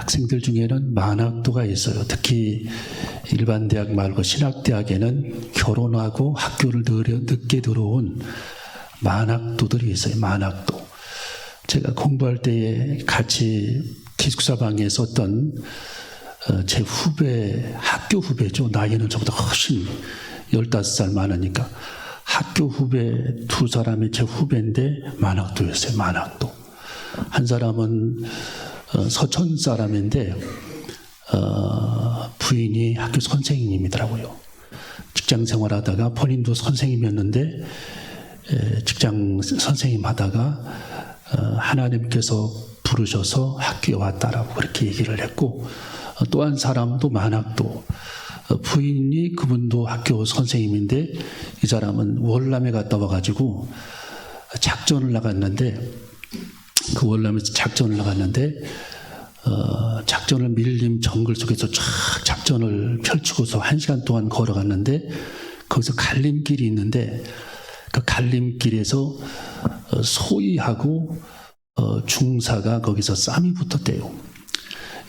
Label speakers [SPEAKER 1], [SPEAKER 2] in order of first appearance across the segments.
[SPEAKER 1] 학생들 중에는 만학도가 있어요. 특히 일반 대학 말고 신학대학에는 결혼하고 학교를 늦게 들어온 만학도들이 있어요. 만학도. 제가 공부할 때에 같이 기숙사방에 있었던 제 후배, 학교 후배죠. 나이는 저보다 훨씬 15살 많으니까 학교 후배 두 사람이 제 후배인데 만학도였어요. 만학도. 한 사람은 서천 사람인데 부인이 학교 선생님이더라고요. 직장 생활하다가 본인도 선생님이었는데 직장 선생님 하다가 하나님께서 부르셔서 학교에 왔다라고 그렇게 얘기를 했고, 또 한 사람도 만학도 부인이 그분도 학교 선생님인데 이 사람은 월남에 갔다 와가지고 작전을 나갔는데 그 월남에서 작전을 나갔는데 작전을 밀림 정글 속에서 쫙 작전을 펼치고서 1시간 동안 걸어갔는데 거기서 갈림길이 있는데 그 갈림길에서 소위하고 중사가 거기서 싸움이 붙었대요.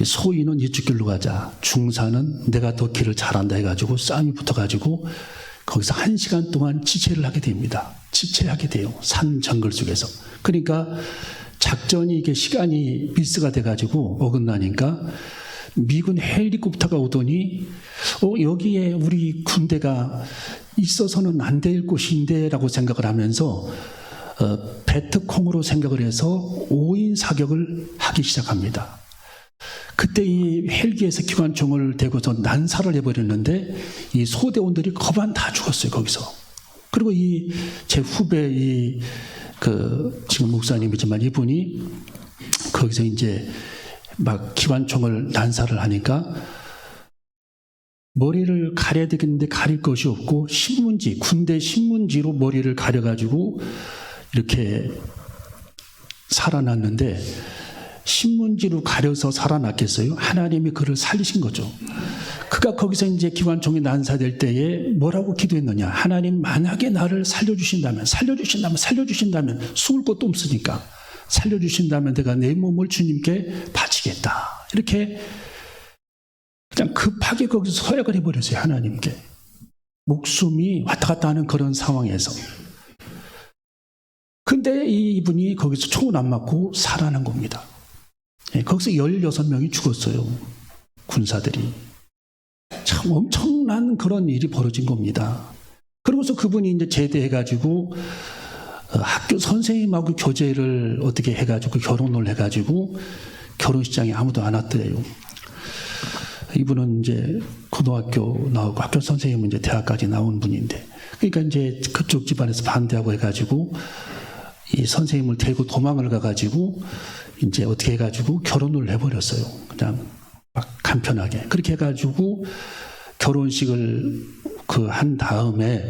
[SPEAKER 1] 소위는 이쪽 길로 가자, 중사는 내가 더 길을 잘한다 해가지고 싸움이 붙어가지고 거기서 1시간 동안 지체를 하게 됩니다. 지체하게 돼요. 산 정글 속에서. 그러니까 작전이 이게 시간이 미스가 돼가지고 어긋나니까 미군 헬리콥터가 오더니 여기에 우리 군대가 있어서는 안 될 곳인데 라고 생각을 하면서 베트콩으로 생각을 해서 5인 사격을 하기 시작합니다. 그때 이 헬기에서 기관총을 대고서 난사를 해버렸는데 이 소대원들이 거반 다 죽었어요. 거기서. 그리고 이 제 후배 지금 목사님이지만 이분이 거기서 이제 막 기관총을 난사를 하니까 머리를 가려야 되겠는데 가릴 것이 없고 신문지, 군대 신문지로 머리를 가려가지고 이렇게 살아났는데 신문지로 가려서 살아났겠어요? 하나님이 그를 살리신 거죠. 그가 거기서 이제 기관총이 난사될 때에 뭐라고 기도했느냐? 하나님 만약에 나를 살려주신다면 숨을 곳도 없으니까 살려주신다면 내가 내 몸을 주님께 바치겠다. 이렇게 그냥 급하게 거기서 서약을 해버렸어요. 하나님께. 목숨이 왔다 갔다 하는 그런 상황에서. 근데 이분이 거기서 총을 안 맞고 살아난 겁니다. 거기서 16명이 죽었어요. 군사들이. 참 엄청난 그런 일이 벌어진 겁니다. 그러고서 그분이 이제 제대해가지고 학교 선생님하고 교제를 어떻게 해가지고 결혼을 해가지고 결혼식장에 아무도 안 왔더래요. 이분은 이제 고등학교 나오고 학교 선생님은 이제 대학까지 나온 분인데, 그러니까 이제 그쪽 집안에서 반대하고 해가지고 이 선생님을 데리고 도망을 가가지고 이제 어떻게 해가지고 결혼을 해버렸어요. 그냥 막 간편하게. 그렇게 해가지고 결혼식을 한 다음에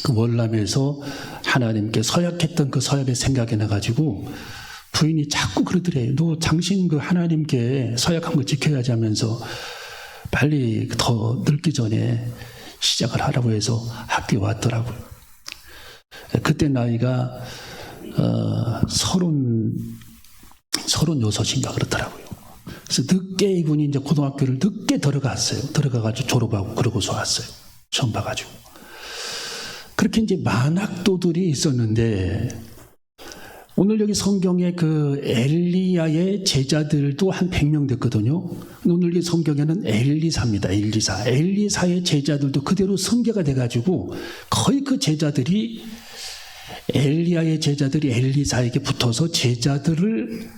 [SPEAKER 1] 그 월남에서 하나님께 서약했던 그 서약에 생각이 나가지고 부인이 자꾸 그러더래요. 너 당신 그 하나님께 서약한 거 지켜야지 하면서 빨리 더 늙기 전에 시작을 하라고 해서 학교에 왔더라고요. 그때 나이가 36인가 그렇더라고요. 그래서 늦게 이분이 이제 고등학교를 늦게 들어갔어요. 들어가가지고 졸업하고 그러고서 왔어요. 처음 봐가지고. 그렇게 이제 만학도들이 있었는데, 오늘 여기 성경에 그 엘리야의 제자들도 한 100명 됐거든요. 오늘 이 성경에는 엘리사입니다. 엘리사의 제자들도 그대로 성계가 돼가지고 거의 그 제자들이 엘리야의 제자들이 엘리사에게 붙어서 제자들을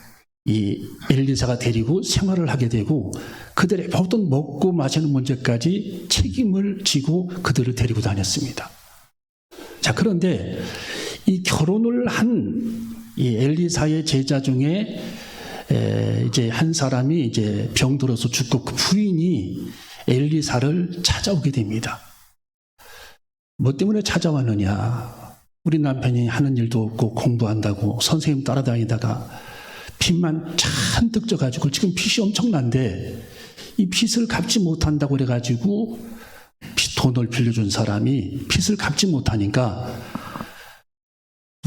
[SPEAKER 1] 이 엘리사가 데리고 생활을 하게 되고 그들의 모든 먹고 마시는 문제까지 책임을 지고 그들을 데리고 다녔습니다. 자, 그런데 이 결혼을 한 이 엘리사의 제자 중에 이제 한 사람이 이제 병들어서 죽고 그 부인이 엘리사를 찾아오게 됩니다. 뭐 때문에 찾아왔느냐? 우리 남편이 하는 일도 없고 공부한다고 선생님 따라다니다가 빚만 잔뜩 져가지고 지금 빚이 엄청난데 이 빚을 갚지 못한다고 그래가지고 돈을 빌려준 사람이 빚을 갚지 못하니까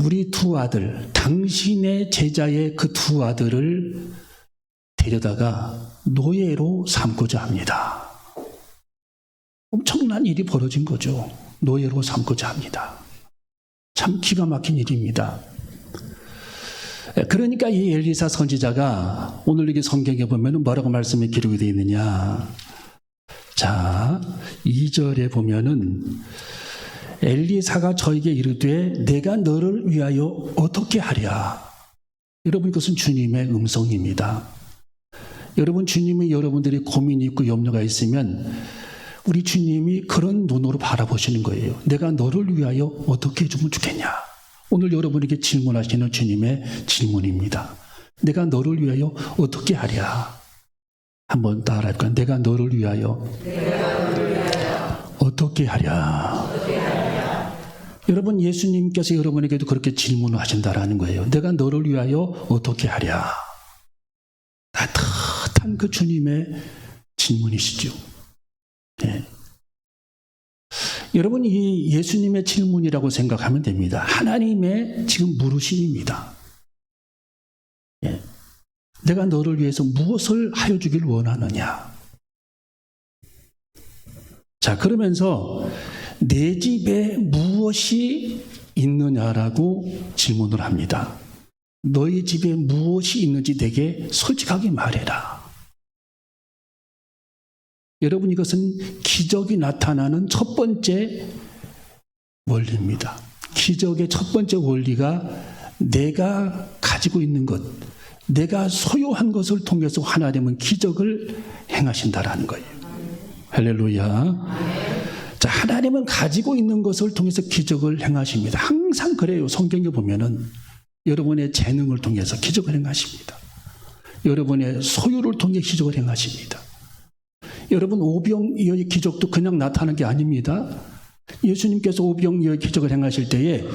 [SPEAKER 1] 우리 두 아들, 당신의 제자의 그 두 아들을 데려다가 노예로 삼고자 합니다. 엄청난 일이 벌어진 거죠. 노예로 삼고자 합니다. 참 기가 막힌 일입니다. 그러니까 이 엘리사 선지자가 오늘 여기 성경에 보면 뭐라고 말씀이 기록이 되어 있느냐. 자, 2절에 보면은 엘리사가 저에게 이르되 내가 너를 위하여 어떻게 하랴. 여러분, 이것은 주님의 음성입니다. 여러분, 주님이 여러분들이 고민이 있고 염려가 있으면 우리 주님이 그런 눈으로 바라보시는 거예요. 내가 너를 위하여 어떻게 해주면 좋겠냐. 오늘 여러분에게 질문하시는 주님의 질문입니다. 내가 너를 위하여 어떻게 하랴. 한번 따라할까요? 내가 너를 위하여 어떻게 하랴. 여러분, 예수님께서 여러분에게도 그렇게 질문을 하신다라는 거예요. 내가 너를 위하여 어떻게 하랴. 따뜻한 그 주님의 질문이시죠. 네. 여러분, 이 예수님의 질문이라고 생각하면 됩니다. 하나님의 지금 물으심입니다. 네. 내가 너를 위해서 무엇을 하여 주길 원하느냐. 자, 그러면서 내 집에 무엇이 있느냐라고 질문을 합니다. 너희 집에 무엇이 있는지 내게 솔직하게 말해라. 여러분, 이것은 기적이 나타나는 첫 번째 원리입니다. 기적의 첫 번째 원리가 내가 가지고 있는 것, 내가 소유한 것을 통해서 하나님은 기적을 행하신다라는 거예요. 할렐루야. 자, 하나님은 가지고 있는 것을 통해서 기적을 행하십니다. 항상 그래요. 성경에 보면은 여러분의 재능을 통해서 기적을 행하십니다. 여러분의 소유를 통해 기적을 행하십니다. 여러분, 오병이어의 기적도 그냥 나타나는 게 아닙니다. 예수님께서 오병이어의 기적을 행하실 때에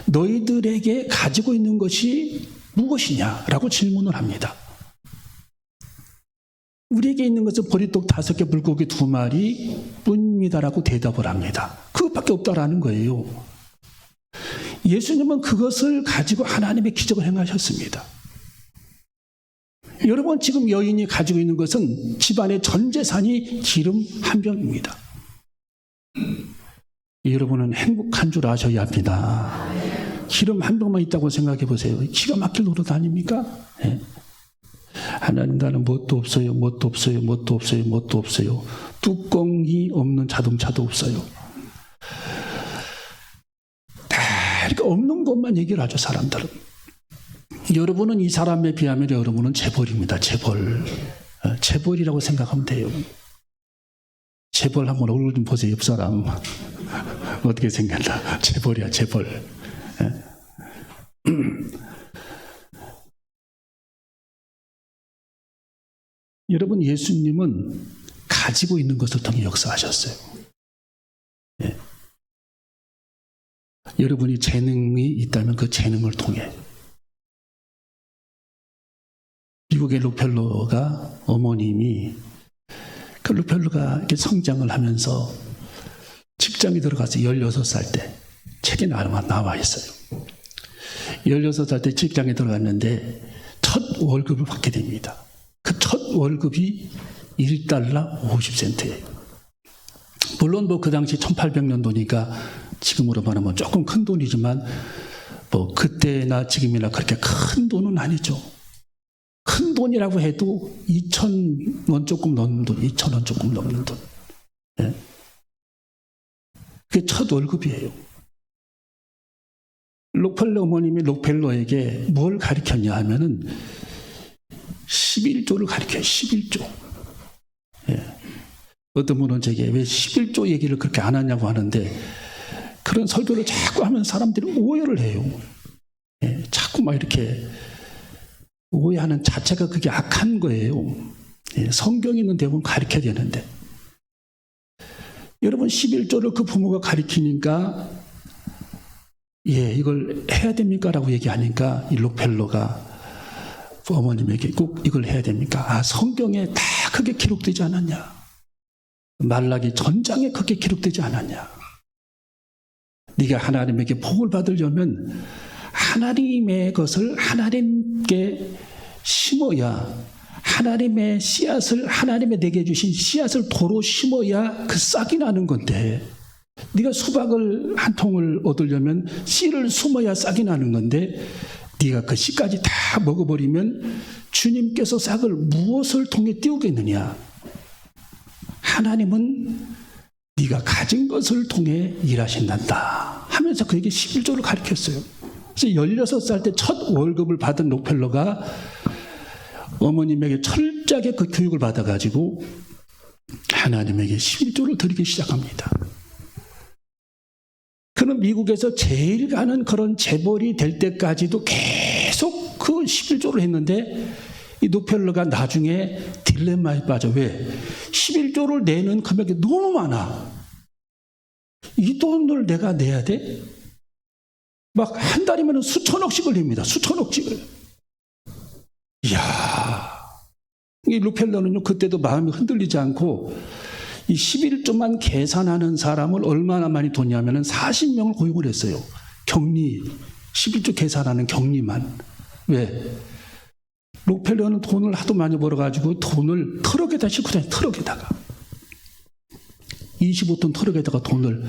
[SPEAKER 1] 너희들에게 가지고 있는 것이 무엇이냐라고 질문을 합니다. 우리에게 있는 것은 보리떡 5개, 물고기 2마리 뿐입니다라고 대답을 합니다. 그것밖에 없다라는 거예요. 예수님은 그것을 가지고 하나님의 기적을 행하셨습니다. 여러분, 지금 여인이 가지고 있는 것은 집안의 전 재산이 기름 한 병입니다. 여러분은 행복한 줄 아셔야 합니다. 기름 한 병만 있다고 생각해 보세요. 기가 막힐 노릇 아닙니까? 네. 하나님, 나는 뭣도 없어요. 뭣도 없어요. 뭣도 없어요. 뭣도 없어요. 뚜껑이 없는 자동차도 없어요. 다 이렇게 없는 것만 얘기를 하죠, 사람들은. 여러분은 이 사람에 비하면 여러분은 재벌입니다. 재벌. 재벌이라고 생각하면 돼요. 재벌 한번 얼굴 좀 보세요. 옆 사람. 어떻게 생겼나. 재벌이야, 재벌. 여러분, 예수님은 가지고 있는 것을 통해 역사하셨어요. 예. 여러분이 재능이 있다면 그 재능을 통해. 미국의 록펠러가 어머님이 그 록펠러가 이렇게 성장을 하면서 직장에 들어가서 16살 때 책에 나와 있어요. 16살 때 직장에 들어갔는데 첫 월급을 받게 됩니다. 그 첫 월급이 $1 50센트예요. 물론 그 당시 1800년도니까 지금으로 말하면 조금 큰 돈이지만 그때나 지금이나 그렇게 큰 돈은 아니죠. 큰 돈이라고 해도 2,000원 조금 넘는 돈, 2,000원 조금 넘는 돈. 네. 그게 첫 월급이에요. 록펠러 어머님이 록펠러에게 뭘 가르쳤냐 하면은 11조를 가르쳐요. 11조. 예. 어떤 분은 제게 왜 11조 얘기를 그렇게 안 하냐고 하는데 그런 설교를 자꾸 하면 사람들이 오해를 해요. 예. 자꾸 막 이렇게 오해하는 자체가 그게 악한 거예요. 예. 성경에 있는 대부분 가르쳐야 되는데. 여러분, 11조를 그 부모가 가르치니까 예, 이걸 해야 됩니까? 라고 얘기하니까 이 록펠러가 어머님에게 꼭 이걸 해야 됩니까? 아, 성경에 다 그게 기록되지 않았냐? 말라기 전장에 그게 기록되지 않았냐? 네가 하나님에게 복을 받으려면 하나님의 것을 하나님께 심어야 하나님의 씨앗을, 하나님의 내게 주신 씨앗을 도로 심어야 그 싹이 나는 건데, 네가 수박을 한 통을 얻으려면 씨를 숨어야 싹이 나는 건데, 네가 그 씨까지 다 먹어버리면 주님께서 싹을 무엇을 통해 띄우겠느냐? 하나님은 네가 가진 것을 통해 일하신단다 하면서 그에게 11조를 가르쳤어요. 그래서 16살 때 첫 월급을 받은 록펠러가 어머님에게 철저하게 그 교육을 받아가지고 하나님에게 11조를 드리기 시작합니다. 그는 미국에서 제일 가는 그런 재벌이 될 때까지도 계속 그 11조를 했는데, 이 록펠러가 나중에 딜레마에 빠져. 왜? 11조를 내는 금액이 너무 많아. 이 돈을 내가 내야 돼? 막 한 달이면 수천억씩을 냅니다. 수천억씩을. 이야, 이 록펠러는요, 그때도 마음이 흔들리지 않고 이 11조만 계산하는 사람을 얼마나 많이 뒀냐면 40명을 고용을 했어요. 격리, 11조 계산하는 격리만. 왜? 록펠러는 돈을 하도 많이 벌어가지고 돈을 트럭에다 싣고 다녀요. 트럭에다가 25톤 트럭에다가 돈을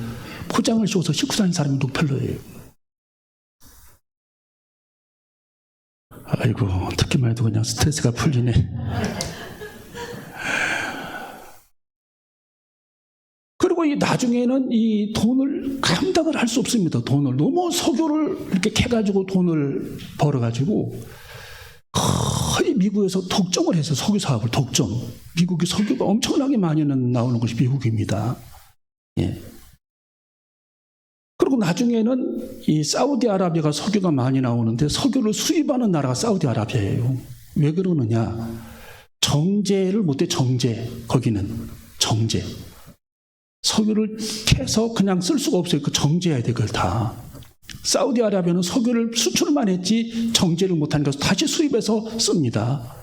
[SPEAKER 1] 포장을 씌워서 싣고 다니는 사람이 록펠러예요. 아이고, 듣기만 해도 그냥 스트레스가 풀리네. 그리고 이 나중에는 이 돈을 감당을 할 수 없습니다. 돈을 너무 석유를 이렇게 캐가지고 돈을 벌어가지고 거의 미국에서 독점을 했어요. 석유 사업을 독점. 미국이 석유가 엄청나게 많이 나오는 것이 미국입니다. 예. 그리고 나중에는 이 사우디아라비아가 석유가 많이 나오는데 석유를 수입하는 나라가 사우디아라비아예요. 왜 그러느냐? 정제를 못해. 정제. 거기는 정제. 석유를 캐서 그냥 쓸 수가 없어요. 그 정제해야 돼, 그걸 다. 사우디아라비아는 석유를 수출만 했지 정제를 못하니까 다시 수입해서 씁니다.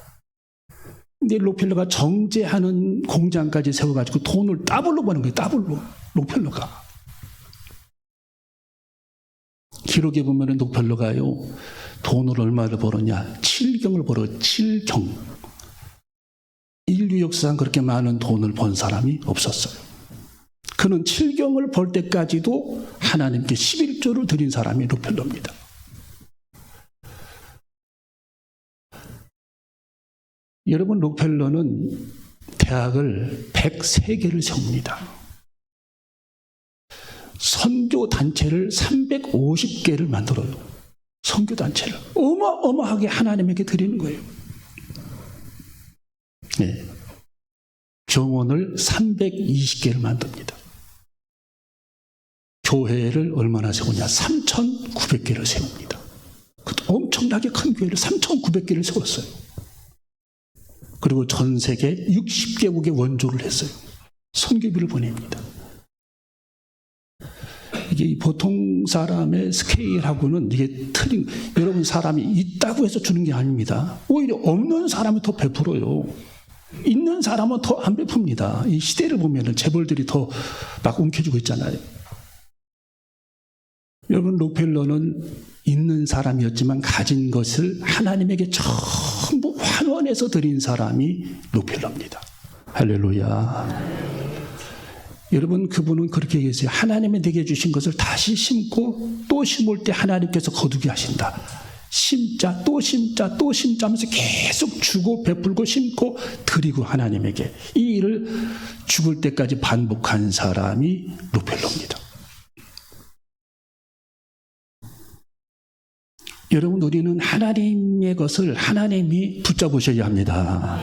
[SPEAKER 1] 근데 록펠러가 정제하는 공장까지 세워가지고 돈을 더블로 버는 거예요. 더블로. 록펠러가. 기록에 보면 록펠러가요, 돈을 얼마를 벌었냐? 7경을 벌어. 7경. 인류 역사상 그렇게 많은 돈을 번 사람이 없었어요. 그는 7경을 벌 때까지도 하나님께 11조를 드린 사람이 록펠러입니다. 여러분, 록펠러는 대학을 103개를 세웁니다. 선교 단체를 350개를 만들어요. 선교 단체를 어마어마하게 하나님에게 드리는 거예요. 네. 병원을 320개를 만듭니다. 교회를 얼마나 세우냐? 3,900개를 세웁니다. 엄청나게 큰 교회를 3,900개를 세웠어요. 그리고 전 세계 60개국에 원조를 했어요. 선교비를 보냅니다. 이게 보통 사람의 스케일하고는 이게 틀린, 여러분, 사람이 있다고 해서 주는 게 아닙니다. 오히려 없는 사람이 더 베풀어요. 있는 사람은 더 안 베풉니다. 이 시대를 보면은 재벌들이 더 막 움켜쥐고 있잖아요. 여러분, 록펠러는 있는 사람이었지만 가진 것을 하나님에게 전부 환원해서 드린 사람이 록펠러입니다. 할렐루야. 여러분, 그분은 그렇게 얘기했어요. 하나님이 내게 주신 것을 다시 심고 또 심을 때 하나님께서 거두게 하신다. 심자, 또 심자, 또 심자 하면서 계속 주고 베풀고 심고 드리고 하나님에게 이 일을 죽을 때까지 반복한 사람이 록펠러입니다. 여러분, 우리는 하나님의 것을 하나님이 붙잡으셔야 합니다.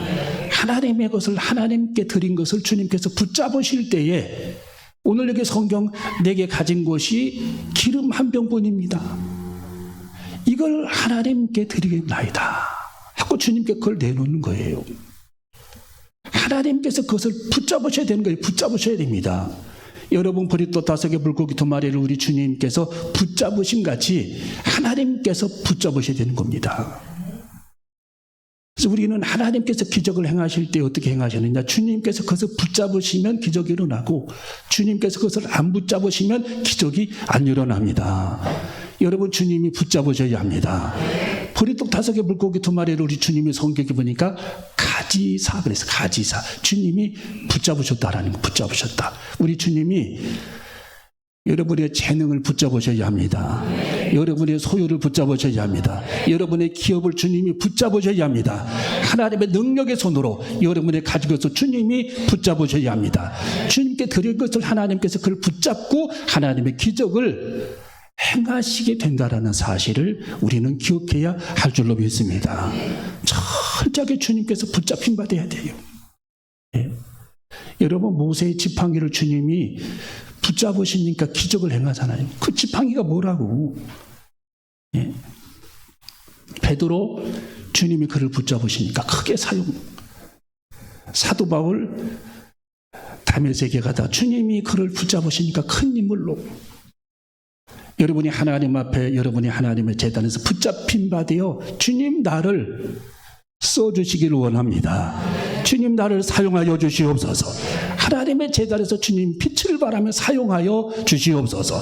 [SPEAKER 1] 하나님의 것을, 하나님께 드린 것을 주님께서 붙잡으실 때에, 오늘 여기 성경 내게 가진 것이 기름 한 병뿐입니다. 이걸 하나님께 드리겠나이다 하고 주님께 그걸 내놓는 거예요. 하나님께서 그것을 붙잡으셔야 되는 거예요. 붙잡으셔야 됩니다. 여러분, 보리떡 5개, 물고기 2마리를 우리 주님께서 붙잡으신 같이 하나님께서 붙잡으셔야 되는 겁니다. 그래서 우리는 하나님께서 기적을 행하실 때 어떻게 행하시느냐? 주님께서 그것을 붙잡으시면 기적이 일어나고, 주님께서 그것을 안 붙잡으시면 기적이 안 일어납니다. 여러분, 주님이 붙잡으셔야 합니다. 보리떡 5개 물고기 2마리를 우리 주님이 성경에 보니까 가지사 그래서 가지사. 주님이 붙잡으셨다. 하나님 붙잡으셨다. 우리 주님이 여러분의 재능을 붙잡으셔야 합니다. 여러분의 소유를 붙잡으셔야 합니다. 여러분의 기업을 주님이 붙잡으셔야 합니다. 하나님의 능력의 손으로 여러분의 가진 것을 주님이 붙잡으셔야 합니다. 주님께 드릴 것을 하나님께서 그걸 붙잡고 하나님의 기적을 행하시게 된다라는 사실을 우리는 기억해야 할 줄로 믿습니다. 철저하게 주님께서 붙잡힌 바 돼야 돼요. 예. 여러분 모세의 지팡이를 주님이 붙잡으시니까 기적을 행하잖아요. 그 지팡이가 뭐라고? 예. 베드로 주님이 그를 붙잡으시니까 크게 사용. 사도 바울 다메섹에 가다 주님이 그를 붙잡으시니까 큰 인물로. 여러분이 하나님 앞에 여러분이 하나님의 제단에서 붙잡힌 바 되어 주님 나를 써주시기를 원합니다. 주님 나를 사용하여 주시옵소서. 하나님의 제단에서 주님 빛을 발하며 사용하여 주시옵소서.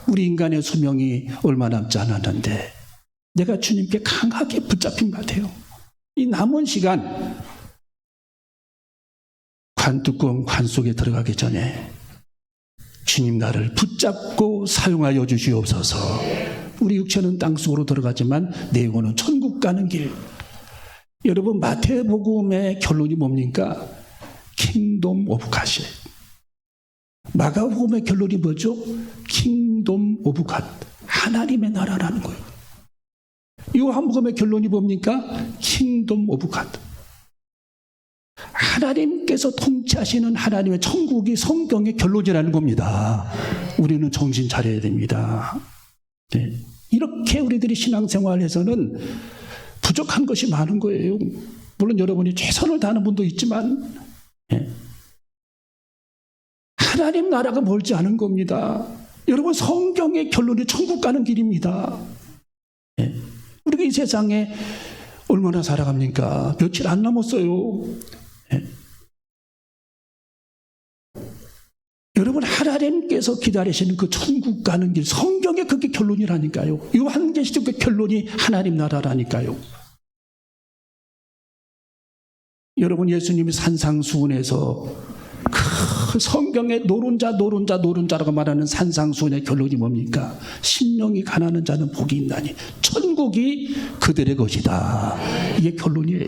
[SPEAKER 1] 우리 인간의 수명이 얼마 남지 않았는데 내가 주님께 강하게 붙잡힌 바 돼요. 이 남은 시간 관뚜껑 관 속에 들어가기 전에 주님 나를 붙잡고 사용하여 주시옵소서. 우리 육체는 땅속으로 들어가지만 내 영혼은 천국 가는 길. 여러분 마태복음의 결론이 뭡니까? 킹덤 오브 갓이에요. 마가복음의 결론이 뭐죠? 킹덤 오브 갓. 하나님의 나라라는 거예요. 요한복음의 결론이 뭡니까? 킹덤 오브 갓. 하나님께서 통치하시는 하나님의 천국이 성경의 결론이라는 겁니다. 우리는 정신 차려야 됩니다. 네. 이렇게 우리들이 신앙생활에서는 부족한 것이 많은 거예요. 물론 여러분이 최선을 다하는 분도 있지만 네. 하나님 나라가 멀지 않은 겁니다. 여러분 성경의 결론이 천국 가는 길입니다. 네. 우리가 이 세상에 얼마나 살아갑니까? 며칠 안 남았어요. 네. 여러분 하나님께서 기다리시는 그 천국 가는 길 성경에 그게 결론이라니까요. 요한계시록 그 결론이 하나님 나라라니까요. 여러분 예수님이 산상수훈에서 그 성경에 노른자라고 말하는 산상수훈의 결론이 뭡니까? 심령이 가난한 자는 복이 있나니 천국이 그들의 것이다. 이게 결론이에요.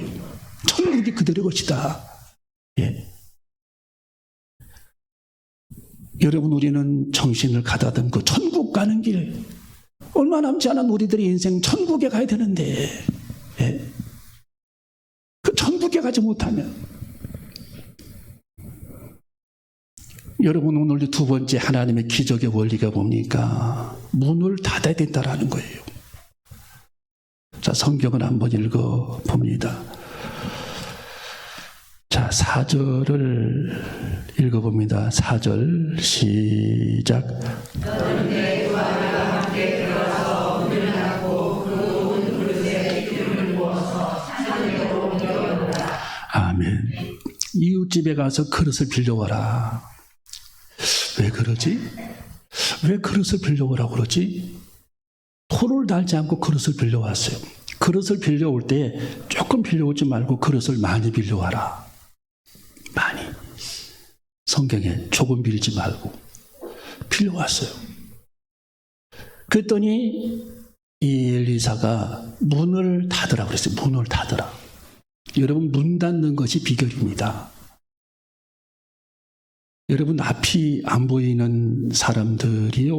[SPEAKER 1] 천국이 그들의 것이다. 예. 여러분 우리는 정신을 가다듬고 천국 가는 길 얼마 남지 않은 우리들의 인생 천국에 가야 되는데 예. 그 천국에 가지 못하면 여러분 오늘 두 번째 하나님의 기적의 원리가 뭡니까? 문을 닫아야 된다라는 거예요. 자 성경을 한번 읽어봅니다. 자 4절을 읽어봅니다. 4절 시작. 너는 내 두 아들과 함께 들어가서 문을 닫고 그 온 그릇에 기름을 부어서 산으로 옮겨오라. 아멘. 이웃집에 가서 그릇을 빌려와라. 왜 그러지? 왜 그릇을 빌려오라고 그러지? 토를 달지 않고 그릇을 빌려왔어요. 그릇을 빌려올 때 조금 빌려오지 말고 그릇을 많이 빌려와라. 많이. 성경에 조금 빌지 말고 빌려왔어요. 그랬더니 이 엘리사가 문을 닫으라 그랬어요. 문을 닫으라. 여러분 문 닫는 것이 비결입니다. 여러분 앞이 안 보이는 사람들이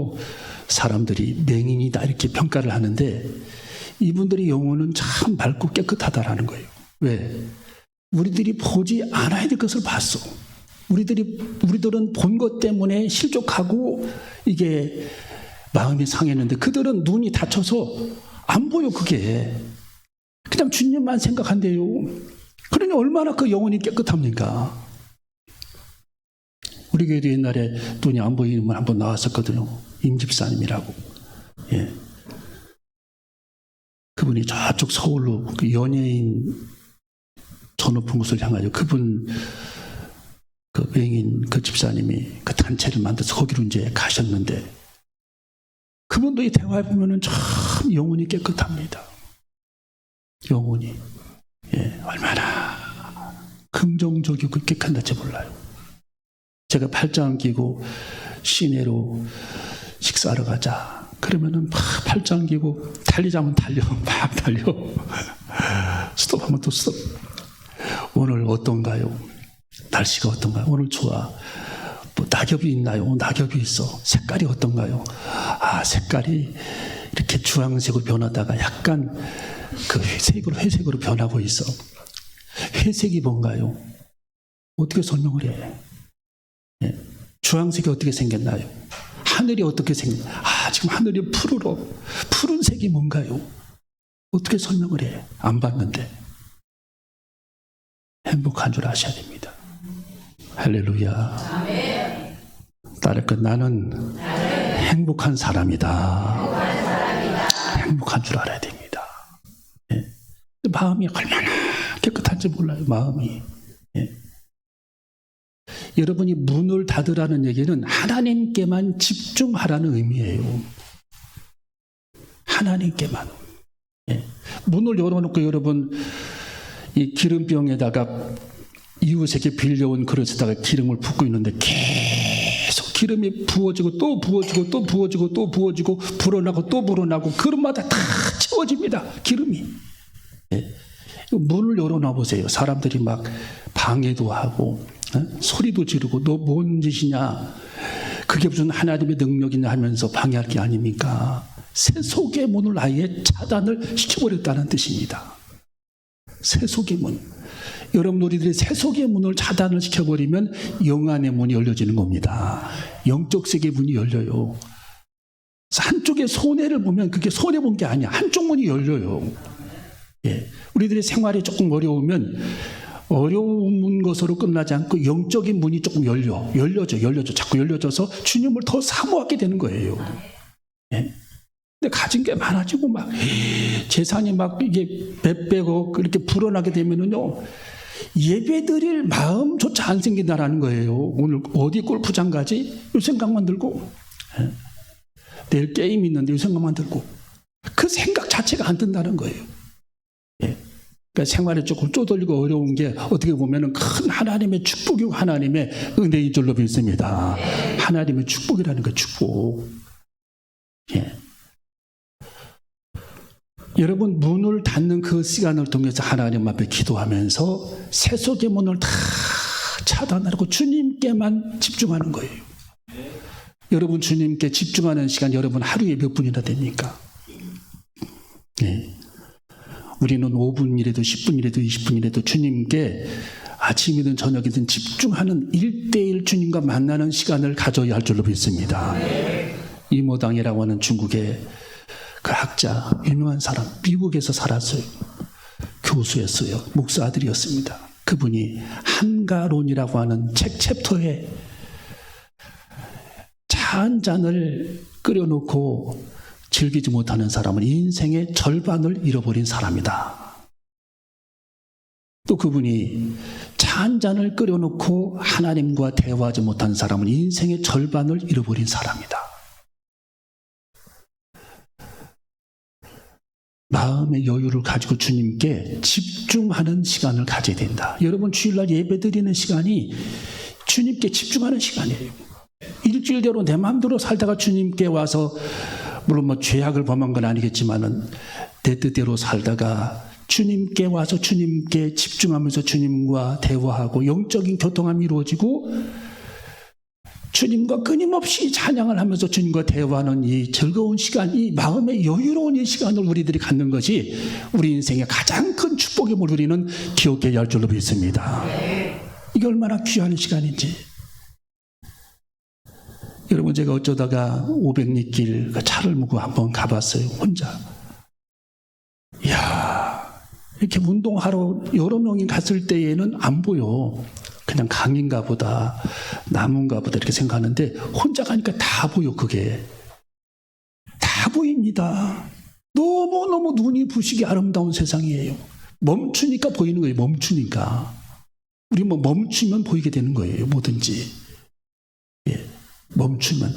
[SPEAKER 1] 맹인이다 이렇게 평가를 하는데 이분들의 영혼은 참 맑고 깨끗하다라는 거예요. 왜? 우리들이 보지 않아야 될 것을 봤어. 우리들은 본 것 때문에 실족하고 이게 마음이 상했는데 그들은 눈이 닫혀서 안 보여 그게. 그냥 주님만 생각한대요. 그러니 얼마나 그 영혼이 깨끗합니까? 우리 교회도 옛날에 눈이 안 보이는 분 한 번 나왔었거든요. 임집사님이라고. 예. 그분이 저쪽 서울로 그 연예인 저 높은 곳을 향하여 그분 그 맹인 그 집사님이 그 단체를 만들어서 거기로 이제 가셨는데 그분도 이 대화해 보면은 참 영혼이 깨끗합니다. 영혼이. 얼마나 긍정적이고 객관할지 몰라요. 제가 팔짱 끼고 시내로 식사하러 가자. 그러면은 막 팔짱 끼고 달리자면 달려. 막 달려. 스톱하면 또 스톱. 오늘 어떤가요? 날씨가 어떤가요? 오늘 좋아. 뭐 낙엽이 있나요? 낙엽이 있어. 색깔이 어떤가요? 색깔이 이렇게 주황색으로 변하다가 약간 그 회색으로 변하고 있어. 회색이 뭔가요? 어떻게 설명을 해? 주황색이 어떻게 생겼나요? 하늘이 어떻게 생겼나요? 지금 하늘이 푸른색이 뭔가요? 어떻게 설명을 해? 안 봤는데. 행복한 줄 아셔야 됩니다. 할렐루야. 따를 것 나는 행복한 사람이다. 행복한 줄 알아야 됩니다. 마음이 얼마나 깨끗한지 몰라요. 마음이. 여러분이 문을 닫으라는 얘기는 하나님께만 집중하라는 의미예요. 하나님께만. 문을 열어놓고 여러분 이 기름병에다가 이웃에게 빌려온 그릇에다가 기름을 붓고 있는데 계속 기름이 부어지고 또 부어지고 또 부어지고 또 부어지고 불어나고 또 불어나고 그릇마다 다 채워집니다. 기름이. 문을 열어놔 보세요. 사람들이 막 방해도 하고 소리도 지르고 너 뭔 짓이냐. 그게 무슨 하나님의 능력이냐 하면서 방해할 게 아닙니까? 세속의 문을 아예 차단을 시켜버렸다는 뜻입니다. 세속의 문. 여러분 우리들이 세속의 문을 차단을 시켜버리면 영안의 문이 열려지는 겁니다. 영적 세계의 문이 열려요. 한쪽에 손해를 보면 그게 손해본 게 아니야. 한쪽 문이 열려요. 우리들의 생활이 조금 어려우면 어려운 것으로 끝나지 않고 영적인 문이 조금 열려져. 자꾸 열려져서 주님을 더 사모하게 되는 거예요. 근데 가진 게 많아지고 막 재산이 막 이게 배 빼고 그렇게 불어나게 되면은요 예배드릴 마음조차 안 생긴다라는 거예요. 오늘 어디 골프장 가지? 이 생각만 들고 내일 게임 있는데 이 생각만 들고 그 생각 자체가 안 든다는 거예요. 그러니까 생활에 조금 쪼들리고 어려운 게 어떻게 보면은 큰 하나님의 축복이고 하나님의 은혜인 줄로 믿습니다. 하나님의 축복이라는 거 축복. 여러분 문을 닫는 그 시간을 통해서 하나님 앞에 기도하면서 세속의 문을 다 차단하고 주님께만 집중하는 거예요. 여러분 주님께 집중하는 시간 여러분 하루에 몇 분이나 됩니까? 우리는 5분이라도 10분이라도 20분이라도 주님께 아침이든 저녁이든 집중하는 1:1 주님과 만나는 시간을 가져야 할 줄로 믿습니다. 이모당이라고 하는 중국의 그 학자, 유명한 사람, 미국에서 살았어요. 교수였어요. 목사 아들이었습니다. 그분이 한가론이라고 하는 책 챕터에 차 한 잔을 끓여놓고 즐기지 못하는 사람은 인생의 절반을 잃어버린 사람이다. 또 그분이 차 한 잔을 끓여놓고 하나님과 대화하지 못한 사람은 인생의 절반을 잃어버린 사람이다. 마음의 여유를 가지고 주님께 집중하는 시간을 가져야 된다. 여러분 주일날 예배드리는 시간이 주님께 집중하는 시간이에요. 일주일대로 내 마음대로 살다가 주님께 와서 물론 뭐 죄악을 범한 건 아니겠지만은 내 뜻대로 살다가 주님께 와서 주님께 집중하면서 주님과 대화하고 영적인 교통함이 이루어지고 주님과 끊임없이 찬양을 하면서 주님과 대화하는 이 즐거운 시간, 이 마음의 여유로운 이 시간을 우리들이 갖는 것이 우리 인생의 가장 큰 축복임을 우리는 기억해야 할 줄로 믿습니다. 이게 얼마나 귀한 시간인지. 여러분 제가 어쩌다가 500리길 차를 몰고 한번 가봤어요. 혼자. 이야, 이렇게 운동하러 여러 명이 갔을 때에는 안 보여. 그냥 강인가 보다, 나무인가 보다 이렇게 생각하는데 혼자 가니까 다 보여. 그게 다 보입니다. 너무너무 눈이 부시게 아름다운 세상이에요. 멈추니까 보이는 거예요. 멈추니까 우리 뭐 멈추면 보이게 되는 거예요. 뭐든지 멈추면.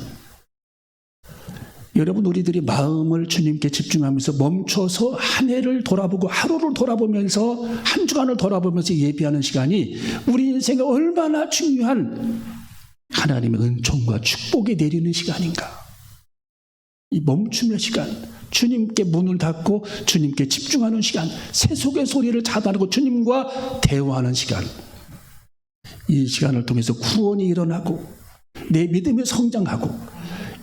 [SPEAKER 1] 여러분, 우리들이 마음을 주님께 집중하면서 멈춰서 한 해를 돌아보고 하루를 돌아보면서 한 주간을 돌아보면서 예배하는 시간이 우리 인생에 얼마나 중요한 하나님의 은총과 축복이 내리는 시간인가. 이 멈춤의 시간, 주님께 문을 닫고 주님께 집중하는 시간, 세속의 소리를 차단하고 주님과 대화하는 시간, 이 시간을 통해서 구원이 일어나고 내 믿음이 성장하고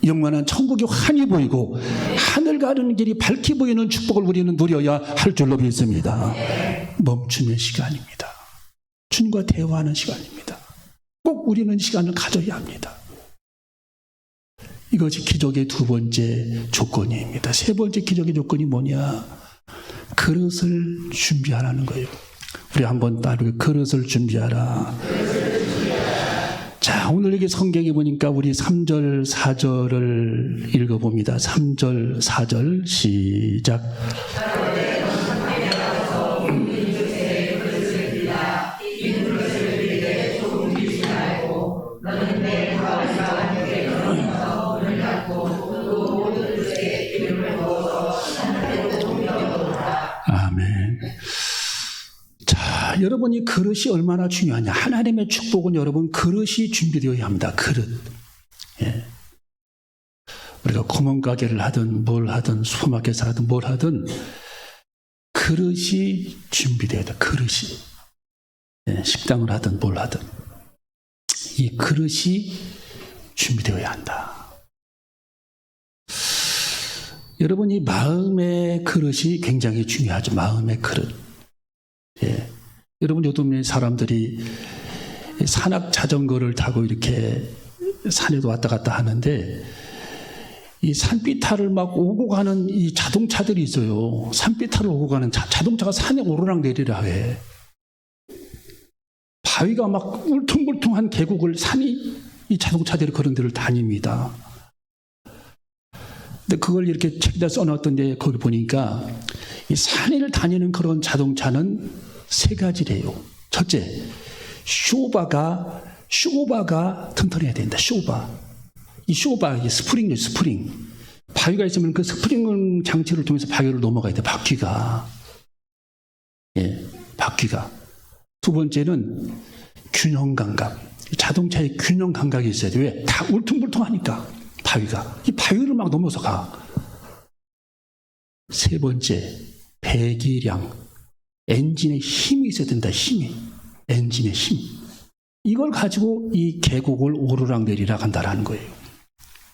[SPEAKER 1] 영원한 천국이 환히 보이고 하늘 가는 길이 밝게 보이는 축복을 우리는 누려야 할 줄로 믿습니다. 멈춤의 시간입니다. 주님과 대화하는 시간입니다. 꼭 우리는 시간을 가져야 합니다. 이것이 기적의 두 번째 조건입니다. 세 번째 기적의 조건이 뭐냐? 그릇을 준비하라는 거예요. 우리 한번 따르게 그릇을 준비하라. 자, 오늘 여기 성경에 보니까 우리 3절, 4절을 읽어봅니다. 3절, 4절 시작. 아멘. 자, 여러분이 그릇이 얼마나 중요하냐. 하나님의 축복은 여러분 그릇이 준비되어야 합니다. 그릇. 예. 우리가 구멍가게를 하든 뭘 하든 슈퍼마켓을 하든 뭘 하든 그릇이 준비되어야 돼. 그릇이. 예. 식당을 하든 뭘 하든 이 그릇이 준비되어야 한다. 여러분, 이 마음의 그릇이 굉장히 중요하죠. 마음의 그릇. 예. 여러분, 요즘 사람들이 산악 자전거를 타고 이렇게 산에도 왔다 갔다 하는데 이 산비탈을 막 오고 가는 이 자동차들이 있어요. 산비탈을 오고 가는 자동차가 산에 오르락 내리락 해. 바위가 막 울퉁불퉁한 계곡을 산이 이 자동차들이 그런 데를 다닙니다. 근데 그걸 이렇게 책에다 써놨던데 거기 보니까 이 산을 다니는 그런 자동차는 세 가지래요. 첫째, 쇼바가 튼튼해야 된다. 이 스프링이에요. 스프링. 바위가 있으면 그 스프링 장치를 통해서 바위를 넘어가야 돼. 바퀴가. 예, 바퀴가. 두 번째는 균형 감각. 자동차에 균형 감각이 있어야 돼. 왜? 다 울퉁불퉁하니까 바위가. 이 바위를 막 넘어서 가. 세 번째, 배기량. 엔진에 힘이 있어야 된다. 힘이. 엔진의 힘. 이걸 가지고 이 계곡을 오르락 내리락 한다라는 거예요.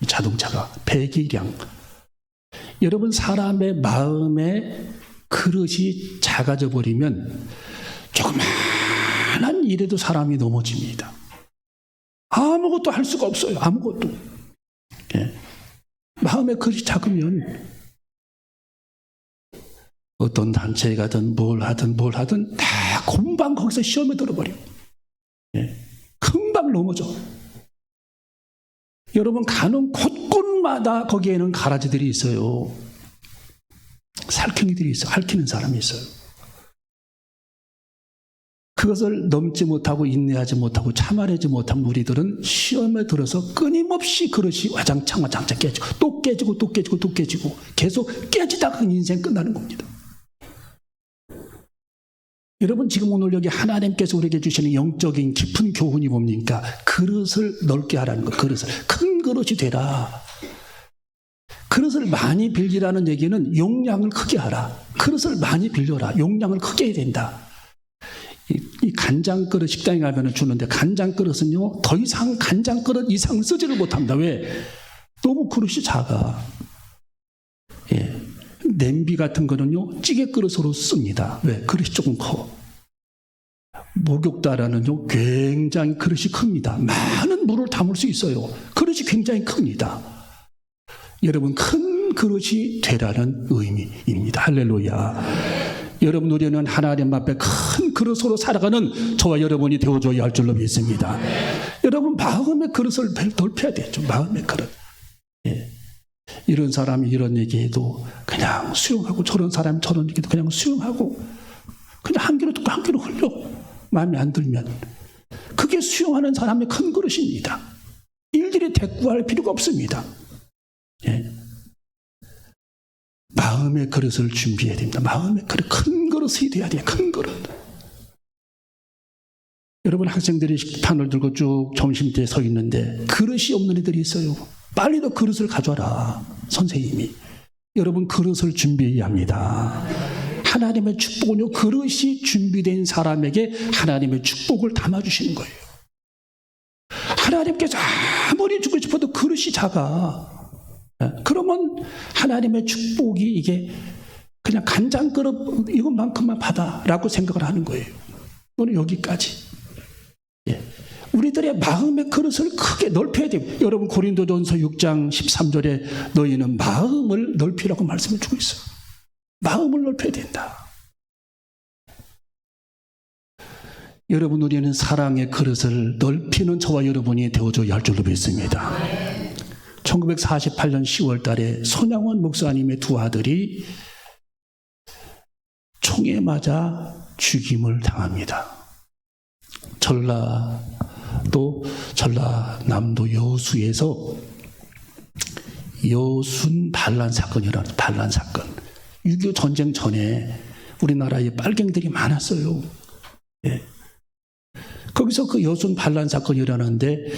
[SPEAKER 1] 이 자동차가. 배기량. 여러분, 사람의 마음의 그릇이 작아져 버리면 조그마한 일에도 사람이 넘어집니다. 아무것도 할 수가 없어요. 아무것도. 예. 마음의 그릇이 작으면 어떤 단체에 가든 뭘 하든 다 금방 거기서 시험에 들어버려. 예. 금방 넘어져. 여러분, 가는 곳곳마다 거기에는 가라지들이 있어요. 살쾡이들이 있어요. 핥히는 사람이 있어요. 그것을 넘지 못하고 인내하지 못하고 참아내지 못한 우리들은 시험에 들어서 끊임없이 그릇이 와장창 깨지고 또 깨지고 계속 깨지다가 인생 끝나는 겁니다. 여러분, 지금 오늘 여기 하나님께서 우리에게 주시는 영적인 깊은 교훈이 뭡니까? 그릇을 넓게 하라는 것. 그릇을. 큰 그릇이 되라. 그릇을 많이 빌리라는 얘기는 용량을 크게 하라. 그릇을 많이 빌려라. 용량을 크게 해야 된다. 이 간장 그릇 식당에 가면 주는데 간장 그릇은요 더 이상 간장 그릇 이상 쓰지를 못합니다. 왜? 너무 그릇이 작아. 예. 냄비 같은 거는요 찌개 그릇으로 씁니다. 왜? 그릇이 조금 커. 목욕다라는요 굉장히 그릇이 큽니다. 많은 물을 담을 수 있어요. 그릇이 굉장히 큽니다. 여러분, 큰 그릇이 되라는 의미입니다. 할렐루야. 여러분, 우리는 하나님 앞에 큰 그릇으로 살아가는 저와 여러분이 되어줘야 할 줄로 믿습니다. 여러분, 마음의 그릇을 넓혀야 되죠. 마음의 그릇. 예. 이런 사람이 이런 얘기해도 그냥 수용하고, 저런 사람이 저런 얘기도 그냥 수용하고, 그냥 한 귀로 듣고 한 귀로 흘려. 마음에 안 들면. 그게 수용하는 사람의 큰 그릇입니다. 일일이 대꾸할 필요가 없습니다. 예. 마음의 그릇을 준비해야 됩니다. 마음의 그릇, 큰 그릇이 돼야 돼요. 큰 그릇. 여러분, 학생들이 식판을 들고 쭉 점심때 서 있는데 그릇이 없는 애들이 있어요. 빨리 더 그릇을 가져와라, 선생님이. 여러분, 그릇을 준비해야 합니다. 하나님의 축복은요, 그릇이 준비된 사람에게 하나님의 축복을 담아주시는 거예요. 하나님께서 아무리 주고 싶어도 그릇이 작아. 그러면 하나님의 축복이 이게 그냥 간장 그릇 이것만큼만 받아라고 생각을 하는 거예요. 오늘 여기까지. 우리들의 마음의 그릇을 크게 넓혀야 돼요. 여러분, 고린도전서 6장 13절에 너희는 마음을 넓히라고 말씀을 주고 있어요. 마음을 넓혀야 된다. 여러분, 우리는 사랑의 그릇을 넓히는 저와 여러분이 되어줘야 할 줄로 믿습니다. 1948년 10월 달에 손양원 목사님의 두 아들이 총에 맞아 죽임을 당합니다. 전라남도 여수에서 여순 반란 사건이라는 반란 사건. 6.25 전쟁 전에 우리나라에 빨갱들이 많았어요. 예. 거기서 그 여순 반란 사건이 일어났는데,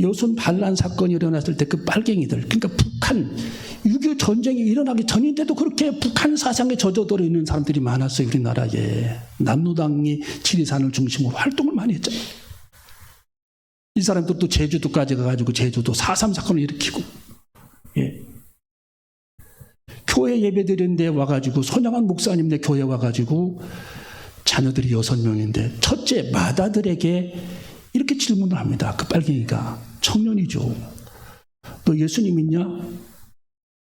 [SPEAKER 1] 여순 반란 사건이 일어났을 때 그 빨갱이들, 그러니까 북한 6.25 전쟁이 일어나기 전인데도 그렇게 북한 사상에 젖어들어 있는 사람들이 많았어요. 우리나라에. 남로당이 지리산을 중심으로 활동을 많이 했잖아요. 이 사람들도 제주도까지 가가지고 제주도 4.3 사건을 일으키고, 예. 교회 예배 드리는데 와가지고, 손양원 목사님네 교회 와가지고 자녀들이 6명인데 첫째 맏아들에게 이렇게 질문을 합니다. 그 빨갱이가, 청년이죠. 너 예수님 믿냐?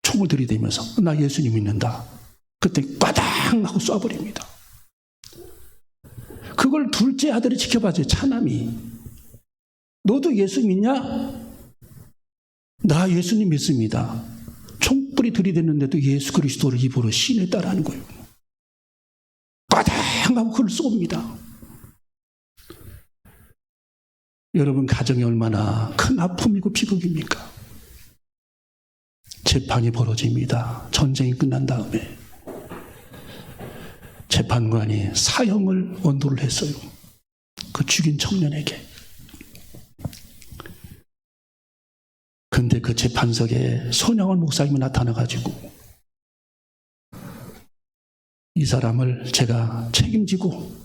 [SPEAKER 1] 총을 들이대면서 나 예수님 믿는다. 그때 빠당 하고 쏴버립니다. 그걸 둘째 아들이 지켜봐줘요. 차남이. 너도 예수 믿냐? 나 예수님 믿습니다. 총불이 들이댔는데도 예수 그리스도를 입으로 신했다라는 거예요. 빠당 하고 그걸 쏩니다. 여러분, 가정이 얼마나 큰 아픔이고 비극입니까? 재판이 벌어집니다. 전쟁이 끝난 다음에 재판관이 사형을 언도를 했어요. 그 죽인 청년에게. 근데 그 재판석에 손양원 목사님이 나타나가지고 이 사람을 제가 책임지고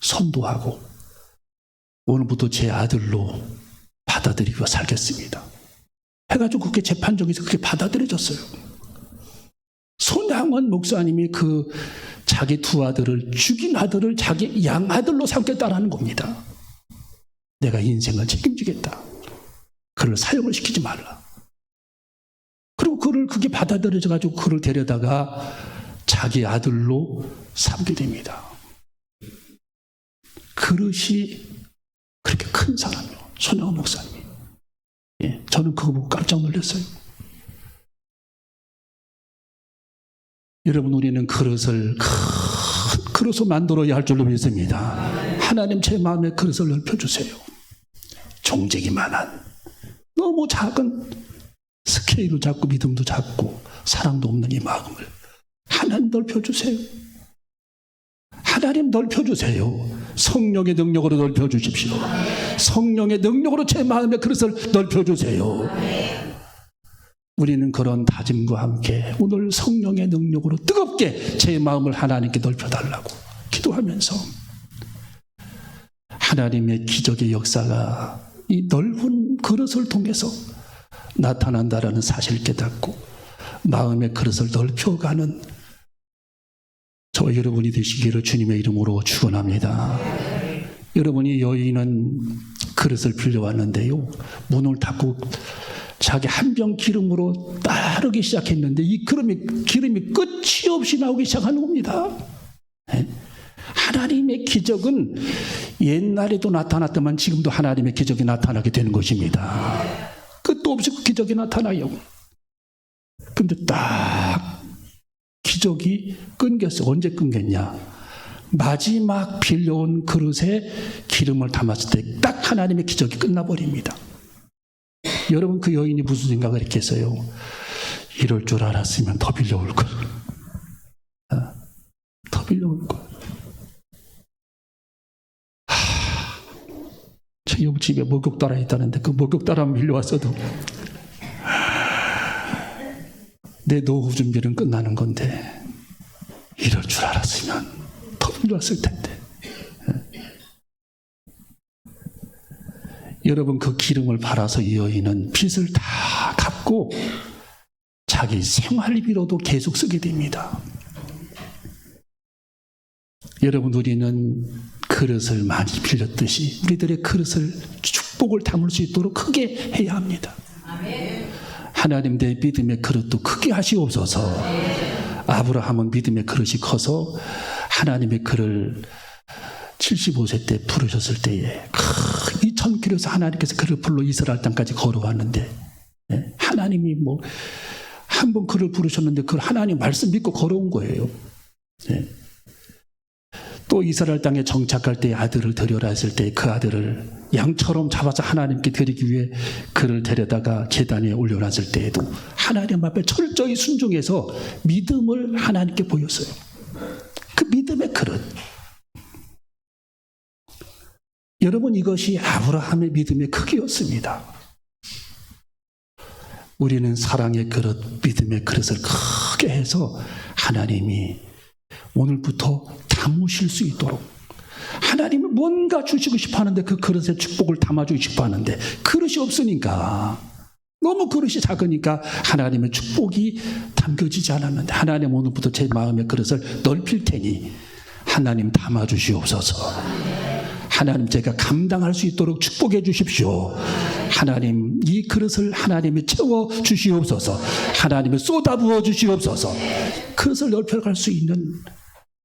[SPEAKER 1] 선도하고 오늘부터 제 아들로 받아들이고 살겠습니다. 해가지고 그게 재판정에서 그게 받아들여졌어요. 손양원 목사님이 그 자기 두 아들을, 죽인 아들을 자기 양아들로 삼겠다라는 겁니다. 내가 인생을 책임지겠다. 그를 사형을 시키지 말라. 그리고 그게 받아들여져가지고 그를 데려다가 자기 아들로 삼게 됩니다. 그릇이 그렇게 큰 사람이요. 손양원 목사님이. 예, 저는 그거 보고 깜짝 놀랐어요. 여러분, 우리는 그릇을 큰 그릇을 만들어야 할 줄로 믿습니다. 하나님, 제 마음의 그릇을 넓혀주세요. 종쟁이만한, 너무 작은 스케일도 작고 믿음도 작고 사랑도 없는 이 마음을 하나님 넓혀주세요. 하나님 넓혀주세요. 성령의 능력으로 넓혀주십시오. 성령의 능력으로 제 마음의 그릇을 넓혀주세요. 우리는 그런 다짐과 함께 오늘 성령의 능력으로 뜨겁게 제 마음을 하나님께 넓혀달라고 기도하면서 하나님의 기적의 역사가 이 넓은 그릇을 통해서 나타난다라는 사실을 깨닫고 마음의 그릇을 넓혀가는 저와 여러분이 되시기를 주님의 이름으로 축원합니다. 여러분이 여인은 그릇을 빌려왔는데요, 문을 닫고 자기 한 병 기름으로 따르기 시작했는데 이 기름이 끝이 없이 나오기 시작하는 겁니다. 하나님의 기적은 옛날에도 나타났더만 지금도 하나님의 기적이 나타나게 되는 것입니다. 끝도 없이 그 기적이 나타나요. 근데 딱 기적이 끊겼어. 언제 끊겼냐? 마지막 빌려온 그릇에 기름을 담았을 때 딱 하나님의 기적이 끝나버립니다. 여러분, 그 여인이 무슨 생각을 했겠어요? 이럴 줄 알았으면 더 빌려올 걸. 옆집에 목욕다라 있다는데 그 목욕다라 밀려왔어도 내 노후 준비는 끝나는 건데 이럴 줄 알았으면 더 밀려왔을 텐데. 여러분, 그 기름을 발라서 이 여인은 빚을 다 갚고 자기 생활비로도 계속 쓰게 됩니다. 여러분, 우리는 그릇을 많이 빌렸듯이 우리들의 그릇을 축복을 담을 수 있도록 크게 해야 합니다. 하나님, 내 믿음의 그릇도 크게 하시옵소서. 아브라함은 믿음의 그릇이 커서 하나님의 그를 75세 때 부르셨을 때에 이 천길에서 하나님께서 그를 불러 이스라엘 땅까지 걸어왔는데, 하나님이 뭐 한 번 그를 부르셨는데 그걸 하나님 말씀 믿고 걸어온 거예요. 또 이스라엘 땅에 정착할 때 아들을 데려라 했을 때 그 아들을 양처럼 잡아서 하나님께 드리기 위해 그를 데려다가 제단에 올려놨을 때에도 하나님 앞에 철저히 순종해서 믿음을 하나님께 보였어요. 그 믿음의 그릇. 여러분, 이것이 아브라함의 믿음의 크기였습니다. 우리는 사랑의 그릇, 믿음의 그릇을 크게 해서 하나님이 오늘부터 담으실 수 있도록, 하나님은 뭔가 주시고 싶어 하는데 그 그릇에 축복을 담아주고 싶어 하는데 그릇이 없으니까, 너무 그릇이 작으니까 하나님의 축복이 담겨지지 않았는데, 하나님 오늘부터 제 마음의 그릇을 넓힐 테니 하나님 담아주시옵소서. 하나님, 제가 감당할 수 있도록 축복해 주십시오. 하나님, 이 그릇을 하나님이 채워 주시옵소서. 하나님이 쏟아부어 주시옵소서. 그릇을 넓혀갈 수 있는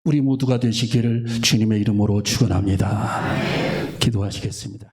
[SPEAKER 1] 우리 모두가 되시기를 주님의 이름으로 축원합니다. 기도하시겠습니다.